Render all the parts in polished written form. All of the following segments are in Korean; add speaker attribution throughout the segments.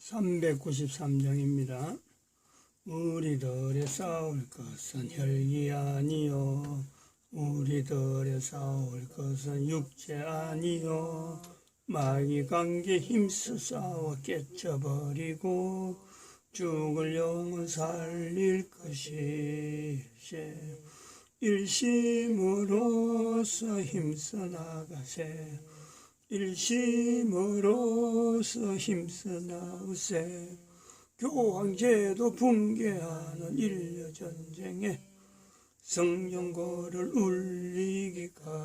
Speaker 1: 393장입니다. 우리들의 싸울 것은 혈기 아니요 우리들의 싸울 것은 육체 아니요 마귀 관계 힘써 싸워 깨쳐버리고 죽을 영은 살릴 것이세. 일심으로서 힘써 나가세. 일심으로서 힘써 나으세. 교황제도 붕괴하는 인류전쟁에 성령거를 울리기까지.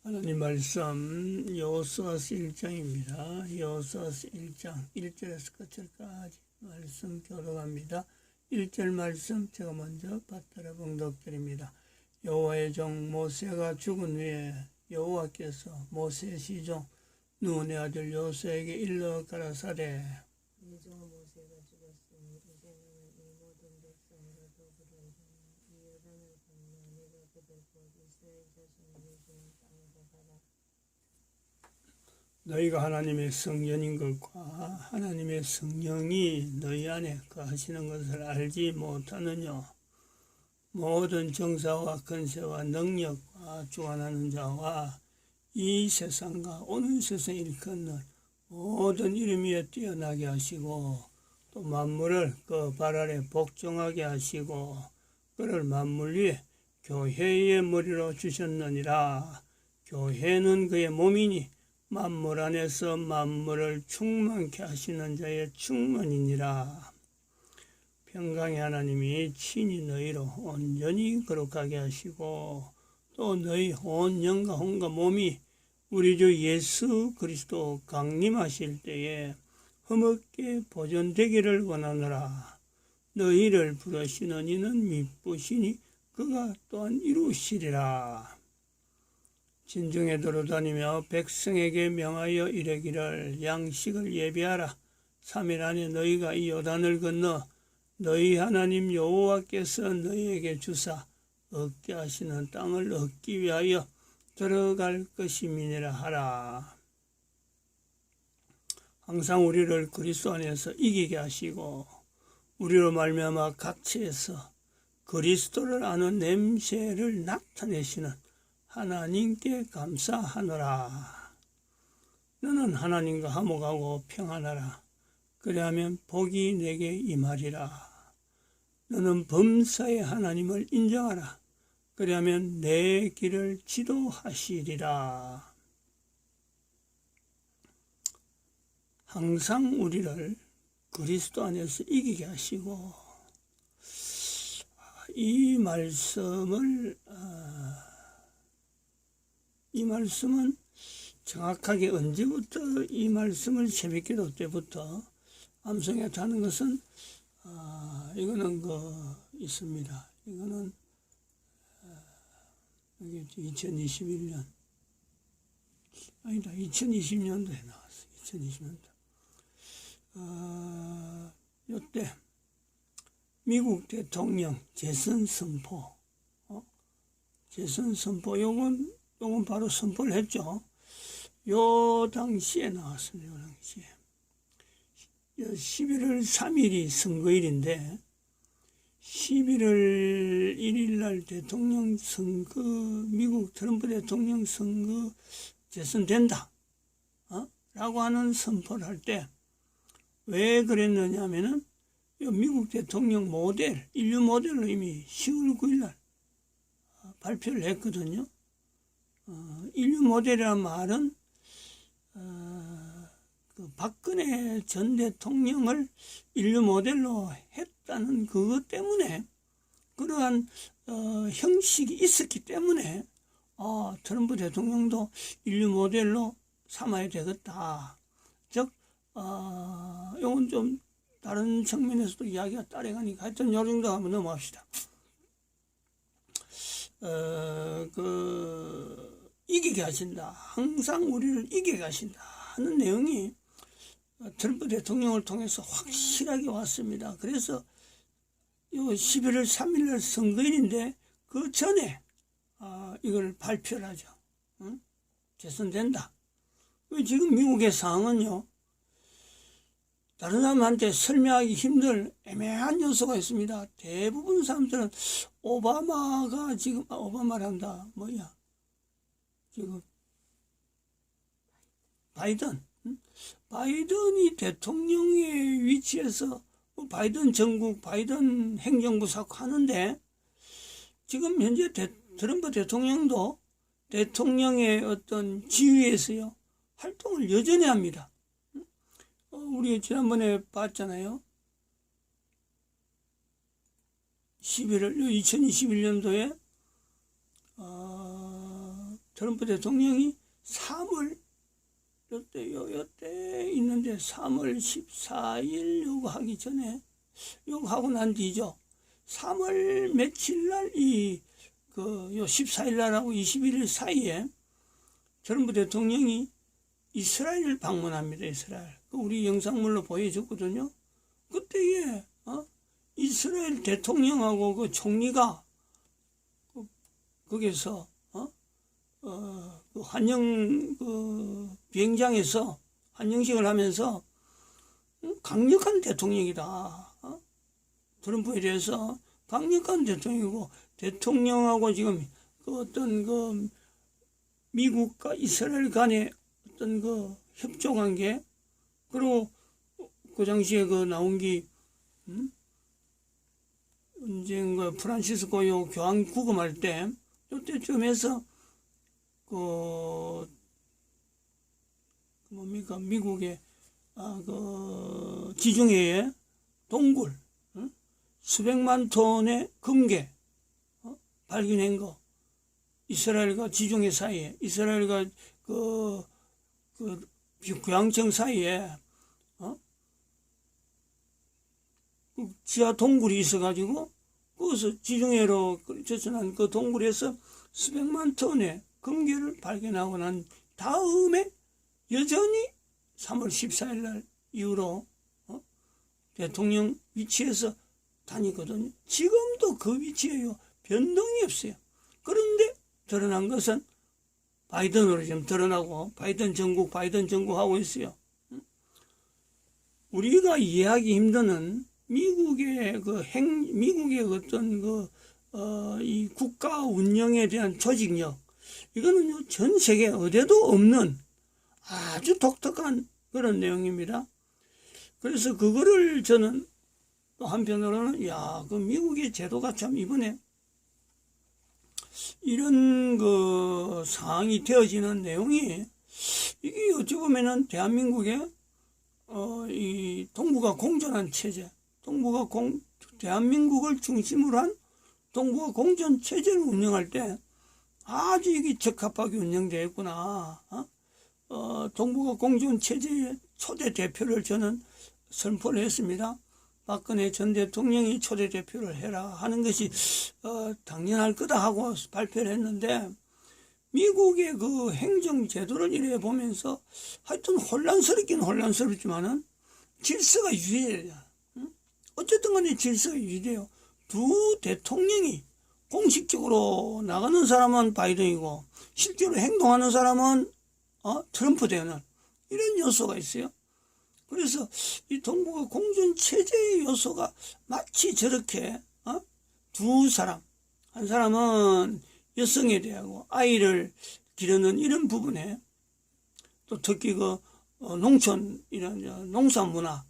Speaker 1: 하나님 말씀 여호수아서 1장입니다. 여호수아서 1장 1절에서 끝절까지 말씀 교독합니다. 1절 말씀 제가 먼저 받들어 봉독드립니다. 여호와의 종 모세가 죽은 후에 여호와께서 모세의 시종 눈의 아들 여호수아에게 일러 가라사대.
Speaker 2: 네 종 모세가 죽었으니 이제는 이 모든 백성과 더불어 이 요단을 건너 네가 그들 곧 이스라엘 자손에게 준 땅으로 가라.
Speaker 1: 너희가 하나님의 성전인 것과 하나님의 성령이 너희 안에 거하시는 것을 알지 못하느냐. 모든 정사와 권세와 능력과 주관하는 자와 이 세상과 오는 세상을 일컫는 모든 이름 위에 뛰어나게 하시고 또 만물을 그 발 아래 복종하게 하시고 그를 만물 위에 교회의 머리로 주셨느니라. 교회는 그의 몸이니 만물 안에서 만물을 충만케 하시는 자의 충만이니라. 평강의 하나님이 친히 너희로 온전히 거룩하게 하시고 또 너희 온 영과 혼과 몸이 우리 주 예수 그리스도 강림하실 때에 흠없게 보존되기를 원하노라. 너희를 부르시는 이는 미쁘시니 그가 또한 이루시리라. 진중에 돌아다니며 백성에게 명하여 이르기를 양식을 예비하라. 3일 안에 너희가 이 요단을 건너 너희 하나님 여호와께서 너희에게 주사 얻게 하시는 땅을 얻기 위하여 들어갈 것임이니라 하라. 항상 우리를 그리스도 안에서 이기게 하시고 우리로 말미암아 각처에서 그리스도를 아는 냄새를 나타내시는 하나님께 감사하노라. 너는 하나님과 화목하고 평안하라. 그리하면 복이 내게 임하리라. 너는 범사의 하나님을 인정하라. 그리하면 내 길을 지도하시리라. 항상 우리를 그리스도 안에서 이기게 하시고 이 말씀은 정확하게 언제부터 이 말씀을 새벽기도 때부터 암송에 타는 것은 이거는 있습니다. 이거는 여기 2021년 아니다 2020년도에 나왔어요. 2020년도 이때 미국 대통령 재선 선포 요건 바로 선포를 했죠. 요 당시에 나왔습니다. 요 당시에 11월 3일이 선거일인데 11월 1일 날 대통령 선거, 미국 트럼프 대통령 선거 재선된다 라고 하는 선포를 할 때 왜 그랬느냐 하면은 미국 대통령 모델, 인류 모델로 이미 10월 9일 날 발표를 했거든요. 인류 모델이라는 말은 그 박근혜 전 대통령을 인류 모델로 했다는 그것 때문에 그러한 형식이 있었기 때문에 트럼프 대통령도 인류 모델로 삼아야 되겠다. 즉 이건 좀 다른 측면에서도 이야기가 따라가니까 하여튼 요 정도 한번 넘어갑시다. 이기게 하신다. 항상 우리를 이기게 하신다 하는 내용이 트럼프 대통령을 통해서 확실하게 왔습니다. 그래서 요 11월 3일 날 선거일인데 그 전에 이걸 발표를 하죠. 재선된다. 지금 미국의 상황은요, 다른 사람한테 설명하기 힘들 애매한 요소가 있습니다. 대부분 사람들은 오바마가 지금, 오바마란다, 지금, 바이든. 바이든이 대통령의 위치에서 바이든 정국, 바이든 행정부 사고 하는데, 지금 현재 트럼프 대통령도 대통령의 어떤 지위에서요, 활동을 여전히 합니다. 우리 지난번에 봤잖아요. 2021년도에 트럼프 대통령이 3월 요때 있는데 3월 14일 요거 하기 전에 요거 하고 난 뒤죠. 3월 며칠 날 요 14일 날하고 21일 사이에 트럼프 대통령이 이스라엘을 방문합니다. 이스라엘. 우리 영상물로 보여줬거든요. 그때에 이스라엘 대통령하고 그 총리가 거기서 그 환영 비행장에서 환영식을 하면서 강력한 대통령이다. 트럼프에 대해서 강력한 대통령이고, 대통령하고 지금 그 어떤 그 미국과 이스라엘 간의 어떤 그 협조 관계, 그리고 그 당시에 그 나온 게 언젠가 프란시스코 요 교황 구금할 때 요때쯤 해서 미국의 그 지중해에 동굴 수백만 톤의 금괴 발견한 거, 이스라엘과 지중해 사이에, 이스라엘과 그 교황청 사이에 그 지하 동굴이 있어가지고 거기서 지중해로 저선한 그 동굴에서 수백만 톤의 금괴를 발견하고 난 다음에 여전히 3월 14일 날 이후로 대통령 위치에서 다니거든요. 지금도 그 위치에요. 변동이 없어요. 그런데 드러난 것은 바이든으로 지금 드러나고 바이든 정국 하고 있어요. 우리가 이해하기 힘드는 미국의 어떤 이 국가 운영에 대한 조직력, 이거는요, 전 세계 어디에도 없는 아주 독특한 그런 내용입니다. 그래서 그거를 저는 또 한편으로는, 그 미국의 제도가 참 이번에 이런 그 상황이 되어지는 내용이, 이게 어찌 보면은 대한민국의 이 동북아 공존한 체제, 대한민국을 중심으로 한 동북아 공존 체제를 운영할 때 아주 이게 적합하게 운영되어 있구나. 동북아 공존 체제의 초대 대표를 저는 선포를 했습니다. 박근혜 전 대통령이 초대 대표를 해라 하는 것이 당연할 거다 하고 발표를 했는데, 미국의 그 행정 제도를 이래 보면서 하여튼 혼란스럽긴 혼란스럽지만은 질서가 유지돼요. 어쨌든 간에 질서가 유지돼요. 두 대통령이 공식적으로 나가는 사람은 바이든이고 실제로 행동하는 사람은 트럼프 되는 이런 요소가 있어요. 그래서 이 동북아 공존 체제의 요소가 마치 저렇게 두 사람, 한 사람은 여성에 대하고 아이를 기르는 이런 부분에, 또 특히 그 농촌 이런 농산 문화,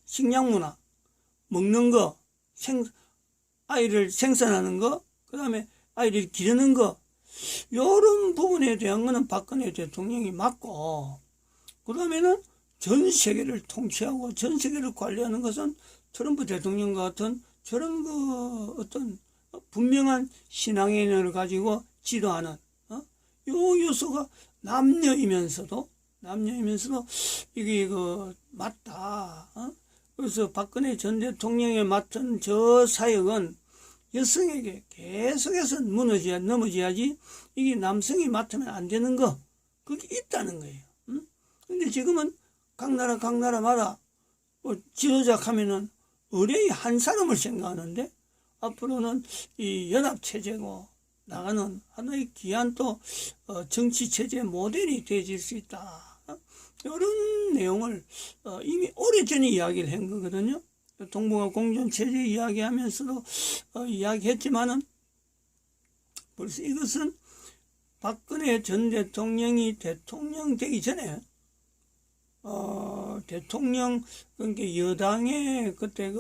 Speaker 1: 식량 문화, 먹는 거, 아이를 생산하는 거, 그 다음에 아이를 기르는 거, 이런 부분에 대한 거는 박근혜 대통령이 맡고, 그 다음에는 전 세계를 통치하고 전 세계를 관리하는 것은 트럼프 대통령과 같은 저런 그 어떤 분명한 신앙인을 가지고 지도하는 요 요소가 남녀이면서도 이게 그 맞다. 그래서 박근혜 전 대통령이 맡은 저 사역은 여성에게 계속해서 넘어져야지, 이게 남성이 맡으면 안 되는 거, 그게 있다는 거예요. 근데 지금은 각 나라마다 지도자 하면은 의뢰의 한 사람을 생각하는데, 앞으로는 이 연합체제고 나가는 하나의 귀한 또 정치체제 모델이 되어질 수 있다. 이런 내용을 이미 오래전에 이야기를 한 거거든요. 동북아 공존체제 이야기하면서도 이야기했지만은 벌써 이것은 박근혜 전 대통령이 대통령 되기 전에 대통령, 그러니까 여당의 그때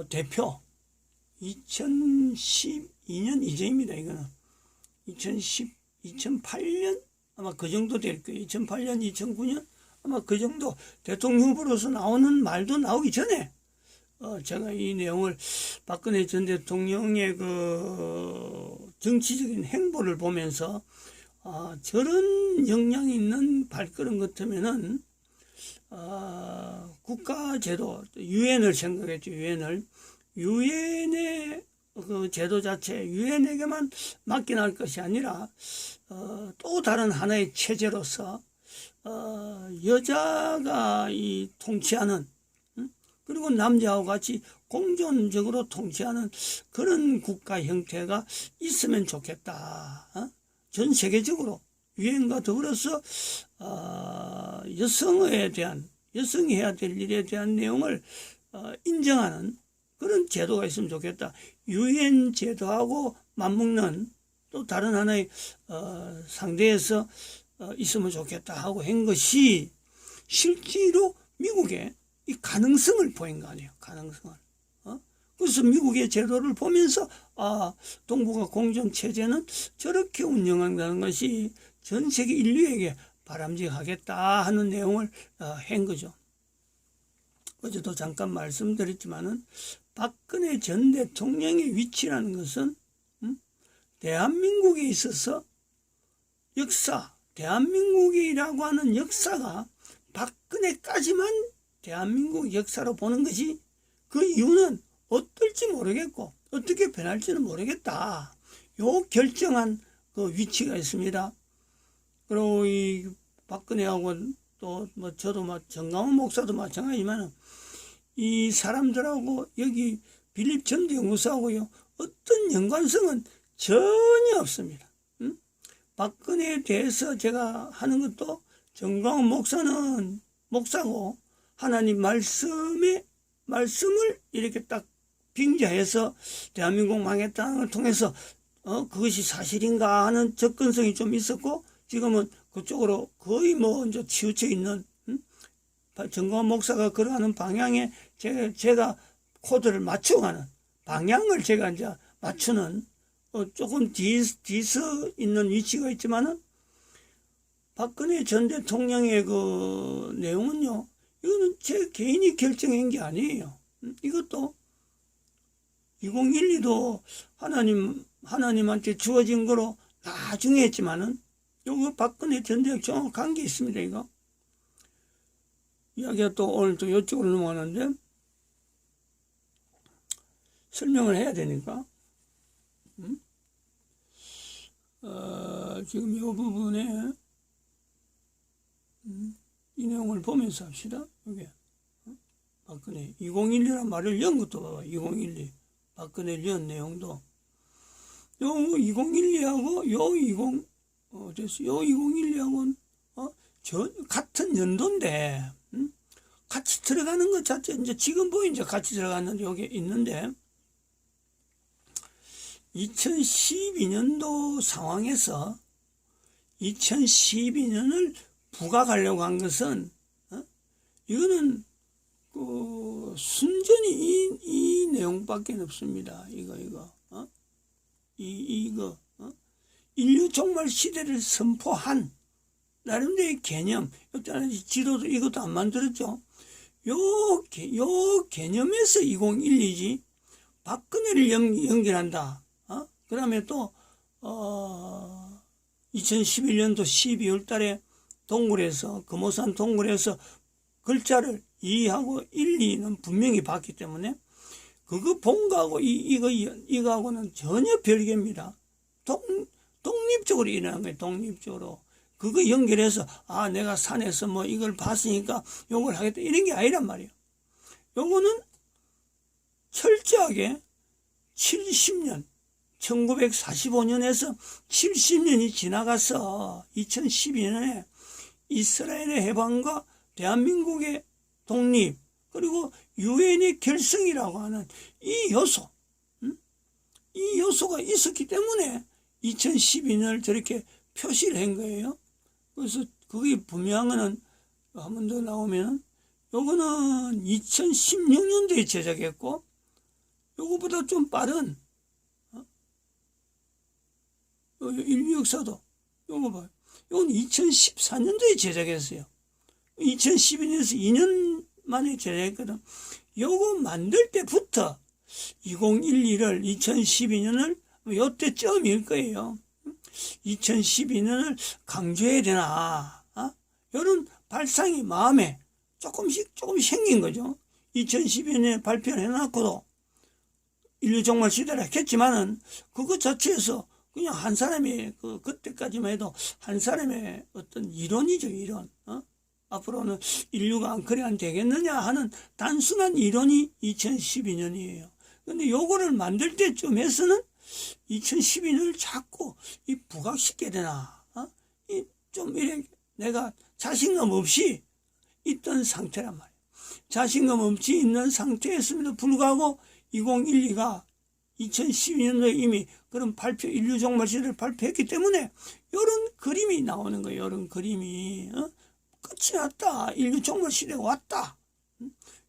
Speaker 1: 대표 2012년 이전입니다. 이거는 2008년 아마 그 정도 될 거예요. 2008년 2009년 아마 그 정도 대통령 후보로서 나오는 말도 나오기 전에 제가 이 내용을 박근혜 전 대통령의 정치적인 행보를 보면서 저런 역량이 있는 발걸음 같으면은 국가제도, 유엔을 생각했죠. 유엔의 그 제도 자체, 유엔에게만 맡겨놓을 것이 아니라 또 다른 하나의 체제로서 여자가 이 통치하는, 그리고 남자하고 같이 공존적으로 통치하는 그런 국가 형태가 있으면 좋겠다. 전 세계적으로 유엔과 더불어서 여성이 해야 될 일에 대한 내용을 인정하는 그런 제도가 있으면 좋겠다. 유엔 제도하고 맞먹는 또 다른 하나의 상대에서 있으면 좋겠다 하고 한 것이 실제로 미국의 이 가능성을 보인 거 아니에요. 가능성을. 그래서 미국의 제도를 보면서 동북아 공존체제는 저렇게 운영한다는 것이 전 세계 인류에게 바람직하겠다 하는 내용을 한 거죠. 어제도 잠깐 말씀드렸지만은 박근혜 전 대통령의 위치라는 것은 대한민국에 있어서 대한민국이라고 하는 역사가 박근혜까지만 대한민국 역사로 보는 것이, 그 이유는 어떨지 모르겠고 어떻게 변할지는 모르겠다. 요 결정한 그 위치가 있습니다. 그리고 이 박근혜하고 또 저도 정강훈 목사도 마찬가지지만 이 사람들하고 여기 빌립 전도 연구소하고요 어떤 연관성은 전혀 없습니다. 박근혜에 대해서 제가 하는 것도 정강훈 목사는 목사고 하나님 말씀을 이렇게 딱 빙자해서 대한민국 망했다는 걸 통해서 그것이 사실인가 하는 접근성이 좀 있었고, 지금은 그쪽으로 거의 이제 치우쳐 있는 정강훈 목사가 걸어가는 방향에 제가 코드를 맞춰가는 방향을 제가 이제 맞추는 조금 뒤서 있는 위치가 있지만은, 박근혜 전 대통령의 그 내용은요, 이거는 제 개인이 결정한 게 아니에요. 이것도 2012도 하나님한테 주어진 거로 나중에 했지만은, 요거 박근혜 전 대통령 정확한 게 있습니다. 이거 이야기가 또 오늘 또 이쪽으로 넘어가는데 설명을 해야 되니까 지금 이 부분에 이 내용을 보면서 합시다. 이게 박근혜 2012란 말을 연 것도 봐봐. 2012 박근혜를 연 내용도 요 2012하고 요 2012하고는 같은 연도인데 같이 들어가는 것 자체 이제 지금도 이제 같이 들어갔는데 여기 있는데, 2012년도 상황에서 2012년을 부각하려고 한 것은 이거는 순전히 이 내용밖에 없습니다. 이거 인류 종말 시대를 선포한 나름대로의 개념, 지도도 이것도 안 만들었죠. 요 개념에서 2012지 박근혜를 연결한다. 그 다음에 또 2011년도 12월 달에 동굴에서, 금오산 동굴에서 글자를 2하고 1, 2는 분명히 봤기 때문에 그거 본 거하고 이거하고는 전혀 별개입니다. 독립적으로 일어난 거예요. 독립적으로. 그거 연결해서 내가 산에서 이걸 봤으니까 요걸 하겠다 이런 게 아니란 말이에요. 요거는 철저하게 70년 1945년에서 70년이 지나가서 2012년에 이스라엘의 해방과 대한민국의 독립, 그리고 유엔의 결성이라고 하는 이 요소, 이 요소가 있었기 때문에 2012년을 저렇게 표시를 한 거예요. 그래서 그게 분명한 거는 한 번 더 나오면 요거는 2016년도에 제작했고, 요거보다 좀 빠른 인류 역사도 요거 봐요. 요건 2014년도에 제작했어요. 2012년에서 2년 만에 제작했거든. 요거 만들 때부터 2012를 2012년을 요때쯤일 거예요. 2012년을 강조해야 되나, 이런 발상이 마음에 조금씩 생긴 거죠. 2012년에 발표를 해놨고도 인류 종말 시대라 했지만은 그것 자체에서 그냥 한 사람의 그때까지만 해도 한 사람의 어떤 이론이죠, 이론. 앞으로는 인류가 안 그래 안 되겠느냐 하는 단순한 이론이 2012년이에요. 근데 요거를 만들 때쯤에서는 2012년을 자꾸 부각시켜야 되나, 좀 이렇게 내가 자신감 없이 있던 상태란 말이에요. 자신감 없이 있는 상태였음에도 불구하고 2012가 2012년도에 이미 그런 인류 종말 시대를 발표했기 때문에 이런 그림이 나오는 거예요. 이런 그림이 끝이 났다. 인류 종말 시대가 왔다.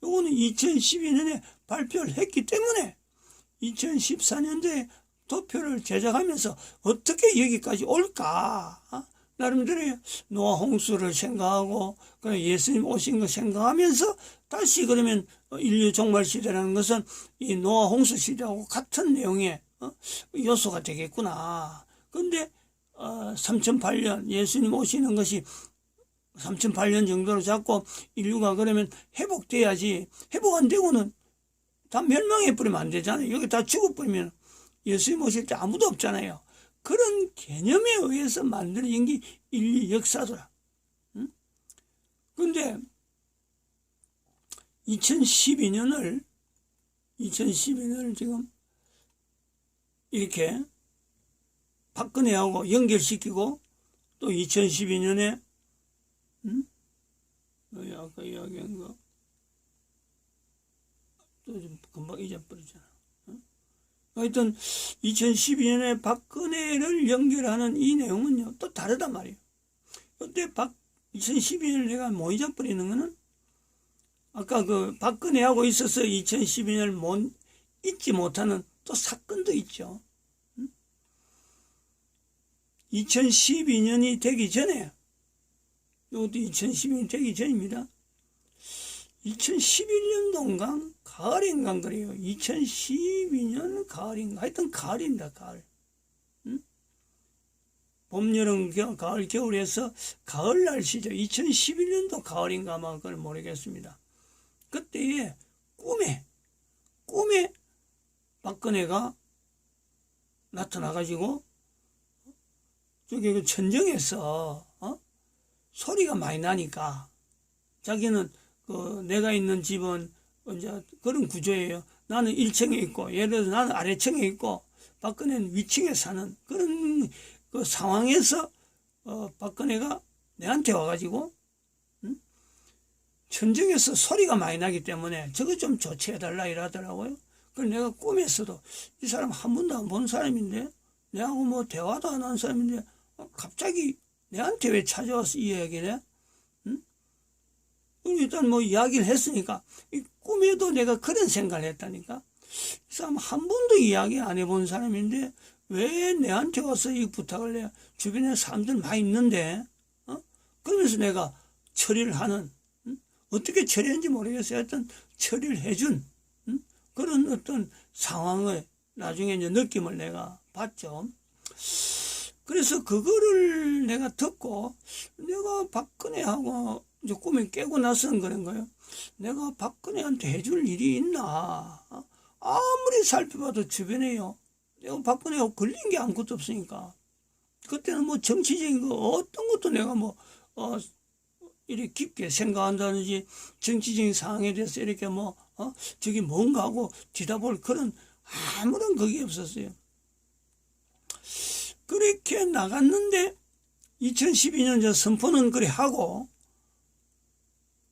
Speaker 1: 요거는 2012년에 발표를 했기 때문에 2014년도에 도표를 제작하면서 어떻게 여기까지 올까? 나름대로 노아 홍수를 생각하고 예수님 오신 거 생각하면서 다시 그러면 인류 종말 시대라는 것은 이 노아 홍수 시대하고 같은 내용의 요소가 되겠구나. 근데 3008년 예수님 오시는 것이 3008년 정도로 잡고 인류가 그러면 회복돼야지, 회복 안 되고는 다 멸망해버리면 안 되잖아요. 여기 다 죽어버리면 예수님 오실 때 아무도 없잖아요. 그런 개념에 의해서 만들어진 게 인류 역사더라. 근데 2012년을 지금 이렇게 박근혜하고 연결시키고 또 2012년에 아까 이야기한 거 또 좀 금방 잊어버리잖아. 하여튼 2012년에 박근혜를 연결하는 이 내용은요 또 다르단 말이에요. 그때 2012년을 내가 못 잊어버리는 거는 아까 박근혜하고 있어서 2012년을 못 잊지 못하는 또 사건도 있죠. 2012년이 되기 전에, 이것도 2012년이 되기 전입니다. 2011년도인가 가을인가 그래요. 2012년 가을인가, 하여튼 가을입니다. 가을. 봄, 여름, 가을, 겨울에서 가을 날씨죠. 2011년도 가을인가 아마 그걸 모르겠습니다. 그때에 꿈에 박근혜가 나타나가지고 저기 천정에서 소리가 많이 나니까 자기는 내가 있는 집은 이제 그런 구조예요. 나는 1층에 있고 예를 들어서 나는 아래층에 있고 박근혜는 위층에 사는 그런 그 상황에서 박근혜가 내한테 와가지고 천정에서 소리가 많이 나기 때문에 저거 좀 조치해달라 이러더라고요. 그래서 내가 꿈에서도 이 사람 한 번도 안 본 사람인데 내하고 뭐 대화도 안 한 사람인데 갑자기 내한테 왜 찾아와서 이 얘기를 해? 일단 뭐 이야기를 했으니까 이 꿈에도 내가 그런 생각을 했다니까. 이 사람 한 번도 이야기 안 해본 사람인데 왜 내한테 와서 이 부탁을 해? 주변에 사람들 많이 있는데 그러면서 내가 처리를 하는, 어떻게 처리했는지 모르겠어요. 하여튼 처리를 해준 그런 어떤 상황을 나중에 이제 느낌을 내가 봤죠. 그래서 그거를 내가 듣고 내가 박근혜하고 이제 꿈에 깨고 나서는 그런 거예요. 내가 박근혜한테 해줄 일이 있나? 아무리 살펴봐도 주변에요. 내가 박근혜하고 걸린 게 아무것도 없으니까. 그때는 뭐 정치적인 거 어떤 것도 내가 이렇게 깊게 생각한다든지 정치적인 상황에 대해서 이렇게 저기 뭔가 하고 뒤다볼 그런 아무런 그게 없었어요. 그렇게 나갔는데 2012년 저 선포는 그래 하고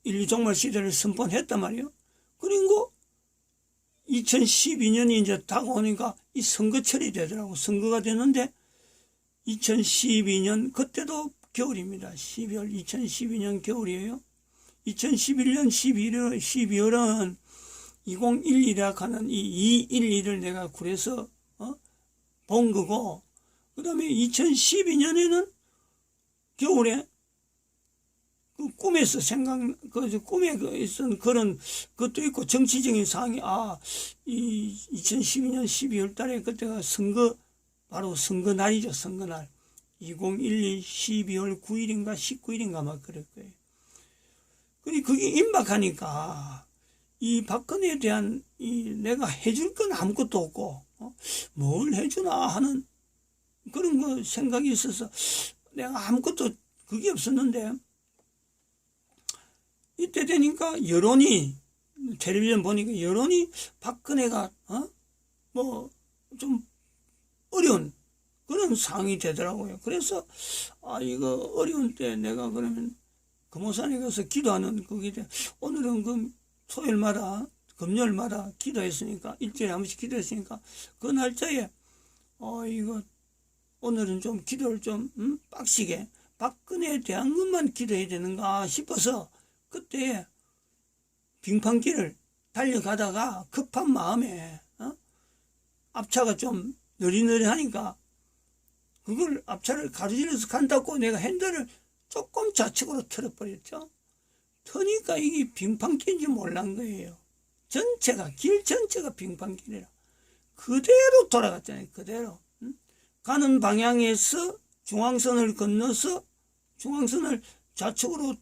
Speaker 1: 인류종말 시대를 선포했단 말이에요. 그리고 2012년이 이제 다가오니까 이 선거철이 되더라고. 선거가 되는데 2012년 그때도 겨울입니다. 12월 2012년 겨울이에요. 2011년 12월은 2012라 하는 이 211을 내가 그래서 본 거고, 그 다음에 2012년에는 겨울에 그 꿈에서 꿈에 있었던 그런 것도 있고, 정치적인 상황이, 이 2012년 12월 달에 그때가 바로 선거 날이죠, 선거 날. 2012 12월 9일인가 19일인가 막 그럴 거예요. 그게 임박하니까, 이 박근혜에 대한 내가 해줄 건 아무것도 없고, 뭘 해주나 하는 그런 거 생각이 있어서 내가 아무것도 그게 없었는데, 이때 되니까 텔레비전 보니까 여론이 박근혜가 뭐 좀 어려운 그런 상황이 되더라고요. 그래서 이거 어려운 때 내가 그러면 금호산에 가서 기도하는 그게 오늘은 그 토요일마다 금요일마다 기도했으니까 일주일에 한 번씩 기도했으니까 그 날짜에 이거 오늘은 좀 기도를 좀 빡시게 박근혜에 대한 것만 기도해야 되는가 싶어서 그때 빙판길을 달려가다가 급한 마음에 앞차가 좀 느리느리하니까 그걸 앞차를 가로질러서 간다고 내가 핸들을 조금 좌측으로 틀어버렸죠. 터니까 이게 빙판길인지 몰란 거예요. 길 전체가 빙판길이라. 그대로 돌아갔잖아요. 그대로. 가는 방향에서 중앙선을 건너서 중앙선을 좌측으로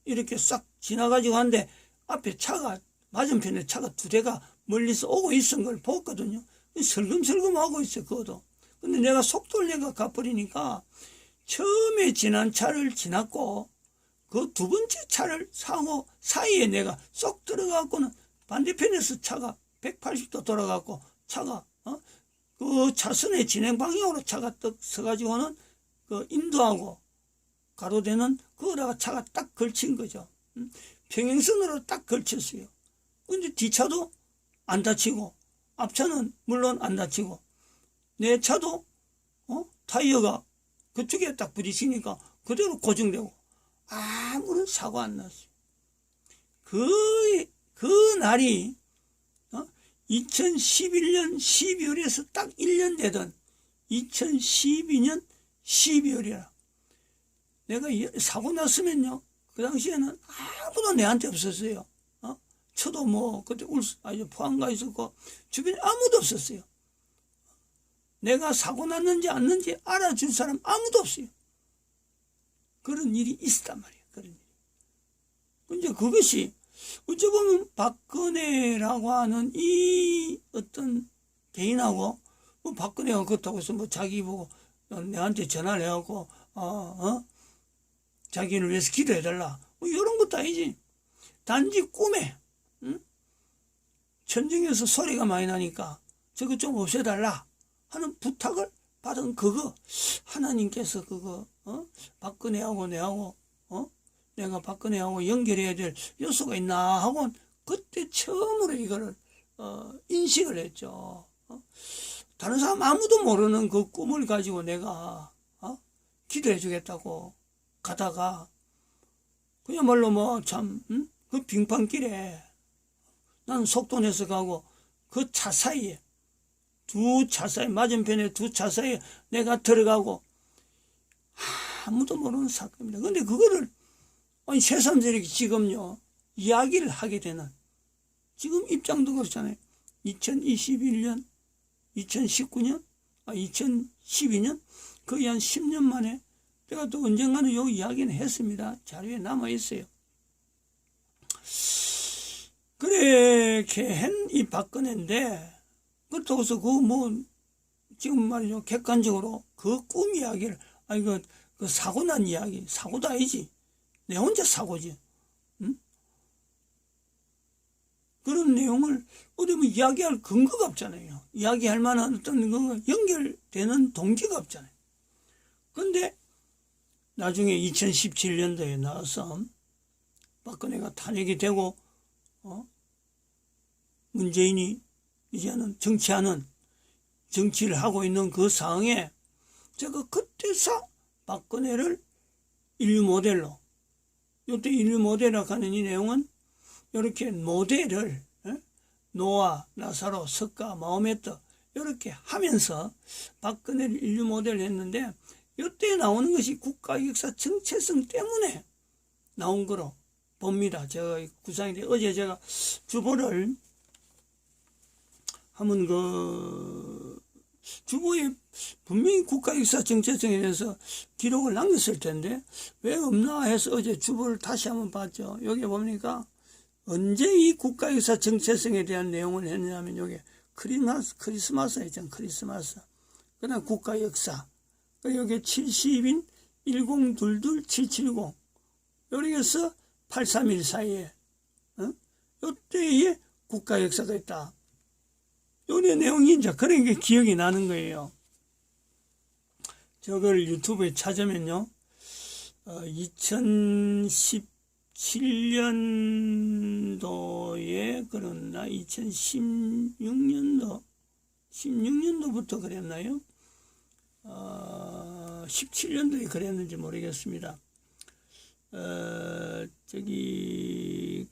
Speaker 1: 이렇게 싹 지나가지고 하는데 앞에 맞은편에 차가 두 대가 멀리서 오고 있은 걸 봤거든요. 설금설금 하고 있어요. 그것도. 근데 내가 속도를 내가 가버리니까 처음에 지난 차를 지났고 그 두 번째 차를 사고 사이에 내가 쏙 들어가고는 반대편에서 차가 180도 돌아가고 차가 그 차선의 진행 방향으로 차가 떡 서가지고는 그 인도하고 가로대는 그거다가 차가 딱 걸친 거죠. 평행선으로 딱 걸쳤어요. 근데 뒷차도 안 다치고 앞차는 물론 안 다치고 내 차도 타이어가 그쪽에 딱 부딪히니까 그대로 고정되고 아무런 사고 안 났어요. 그 날이 2011년 12월에서 딱 1년 되던 2012년 12월이라. 내가 사고 났으면요, 그 당시에는 아무도 내한테 없었어요. 저도 뭐 그때 포항 가 있었고 주변에 아무도 없었어요. 내가 사고 났는지 안 났는지 알아줄 사람 아무도 없어요. 그런 일이 있었단 말이에요. 그런 일이. 근데 그것이 어찌 보면 박근혜라고 하는 이 어떤 개인하고 뭐 박근혜가 그렇다고 해서 뭐 자기 보고 내한테 전화를 해갖고 자기를 위해서 기도해달라 뭐 이런 것도 아니지. 단지 꿈에 천정에서 소리가 많이 나니까 저거 좀 없애달라 하는 부탁을 받은 그거 하나님께서 그거 박근혜하고 내가 박근혜하고 연결해야 될 요소가 있나 하고 그때 처음으로 이거를 인식을 했죠. 다른 사람 아무도 모르는 그 꿈을 가지고 내가 기도해 주겠다고 가다가 그야말로 뭐 참 그 빙판길에 나는 속도 내서 가고 그 차 사이에 맞은편에 두 차 사이에 내가 들어가고 아무도 모르는 사건입니다. 근데 그거를 새삼스럽게 지금요 이야기를 하게 되는 지금 입장도 그렇잖아요. 2021년 2019년 2012년 거의 한 10년 만에 내가 또 언젠가는 요 이야기는 했습니다. 자료에 남아있어요. 그렇게 한 이 박근혜인데 그렇다고 해서 지금 말이죠. 객관적으로 그 꿈 이야기를 그 사고 난 이야기 사고도 아니지. 내 혼자 사고지. 그런 내용을 어디 뭐 이야기할 근거가 없잖아요. 이야기할 만한 어떤 연결되는 동기가 없잖아요. 근데 나중에 2017년도에 나와서 박근혜가 탄핵이 되고 문재인이 이제는 정치를 하고 있는 그 상황에 제가 그때서 박근혜를 인류 모델로, 이때 인류 모델이라고 하는 이 내용은 이렇게 모델을 노아, 나사로, 석가, 마호메트 이렇게 하면서 박근혜를 인류 모델을 했는데, 이때 나오는 것이 국가 역사 정체성 때문에 나온 거로 봅니다. 제가 구상인데, 어제 제가 주보를 하면 주보에 분명히 국가 역사 정체성에 대해서 기록을 남겼을 텐데 왜 없나 해서 어제 주보를 다시 한번 봤죠. 여기 보니까 언제 이 국가 역사 정체성에 대한 내용을 했냐면, 여기 크리스마스 있잖아요. 크리스마스. 그다음 국가 역사. 여기 70인 1022-770. 여기에서 831 사이에 요때에 국가 역사가 있다. 요래 내용이 이제 그런 게 기억이 나는 거예요. 저걸 유튜브에 찾으면요, 2017년도에 그랬나? 16년도부터 그랬나요? 17년도에 그랬는지 모르겠습니다. 그러니까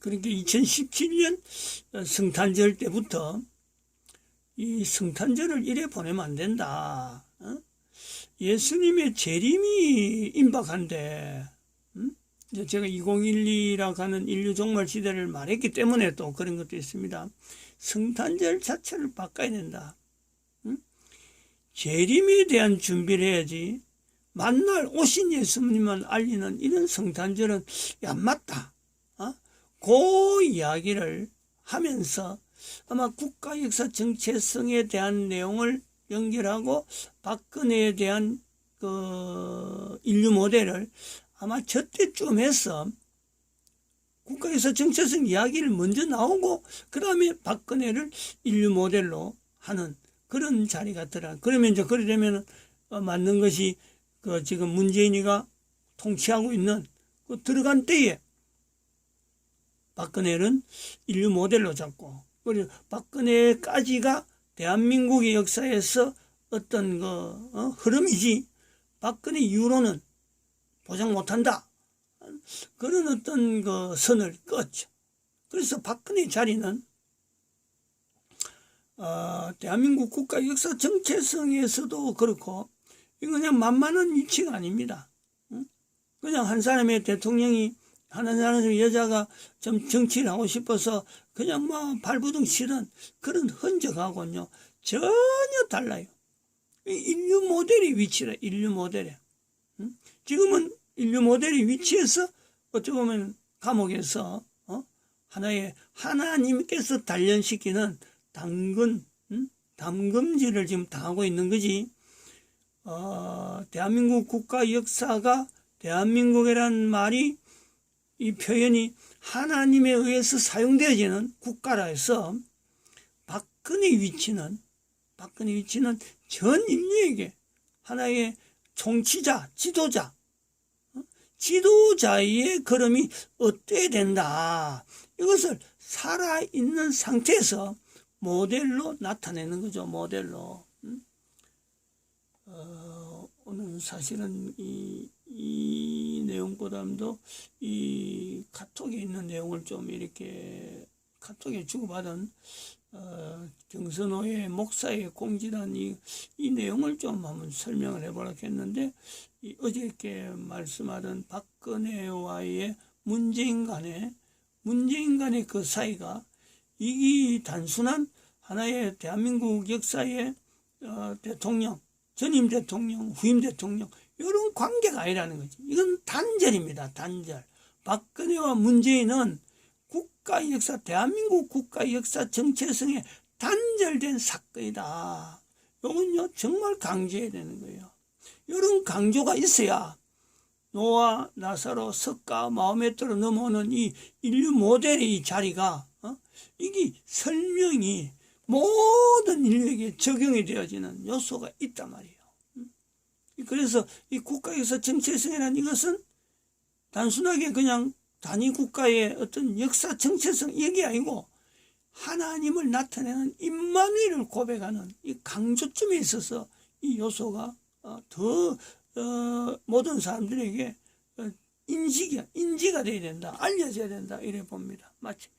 Speaker 1: 2017년 성탄절 때부터 이 성탄절을 이래 보내면 안 된다. 예수님의 재림이 임박한데, 제가 2012라고 하는 인류 종말 시대를 말했기 때문에 또 그런 것도 있습니다. 성탄절 자체를 바꿔야 된다. 재림에 대한 준비를 해야지, 만날 오신 예수님만 알리는 이런 성탄절은 안 맞다. 그 이야기를 하면서 아마 국가 역사 정체성에 대한 내용을 연결하고 박근혜에 대한 그 인류 모델을 아마 저때쯤 해서 국가 역사 정체성 이야기를 먼저 나오고 그 다음에 박근혜를 인류 모델로 하는 그런 자리 같더라. 그러면 이제 그러려면 맞는 것이 그 지금 문재인이가 통치하고 있는 그 들어간 때에 박근혜는 인류 모델로 잡고, 그리고 박근혜까지가 대한민국의 역사에서 어떤 흐름이지 박근혜 이후로는 보장 못한다. 그런 어떤 선을 껐죠. 그래서 박근혜 자리는 대한민국 국가 역사 정체성에서도 그렇고 이건 그냥 만만한 위치가 아닙니다. 그냥 한 사람의 대통령이, 하는 사람의 여자가 좀 정치를 하고 싶어서 그냥 발부둥 치는 그런 흔적하고는요 전혀 달라요. 인류 모델의 위치라. 인류 모델에 지금은 인류 모델의 위치에서 어찌 보면 감옥에서 하나의 하나님께서 단련시키는 담금질을 지금 당하고 있는 거지. 대한민국 국가 역사가, 대한민국이라는 말이, 이 표현이 하나님에 의해서 사용되어지는 국가라 해서 박근혜의 위치는 전 인류에게 하나의 총치자, 지도자의 걸음이 어때야 된다. 이것을 살아있는 상태에서 모델로 나타내는 거죠. 모델로. 오늘 사실은 이 내용보다도 이 카톡에 있는 내용을 좀 이렇게 카톡에 주고받은 경선호의 목사의 공지란 이 내용을 좀 한번 설명을 해보려고 했는데, 어저께 말씀하던 박근혜와의 문재인 간의 그 사이가 이게 단순한 하나의 대한민국 역사의 대통령, 전임 대통령, 후임 대통령 이런 관계가 아니라는 거지. 이건 단절입니다. 단절. 박근혜와 문재인은 국가 역사, 대한민국 국가 역사 정체성에 단절된 사건이다. 이건요 정말 강조해야 되는 거예요. 이런 강조가 있어야 노아, 나사로, 석가, 마호메트로 넘어오는 이 인류 모델의 이 자리가 이게 설명이 모든 인류에게 적용이 되어지는 요소가 있단 말이에요. 그래서 이 국가에서 정체성이라는 이것은 단순하게 그냥 단위 국가의 어떤 역사 정체성 이게 아니고 하나님을 나타내는 임마누엘을 고백하는 이 강조점에 있어서 이 요소가 더 모든 사람들에게 인지가 돼야 된다, 알려져야 된다 이래 봅니다. 마칩니다.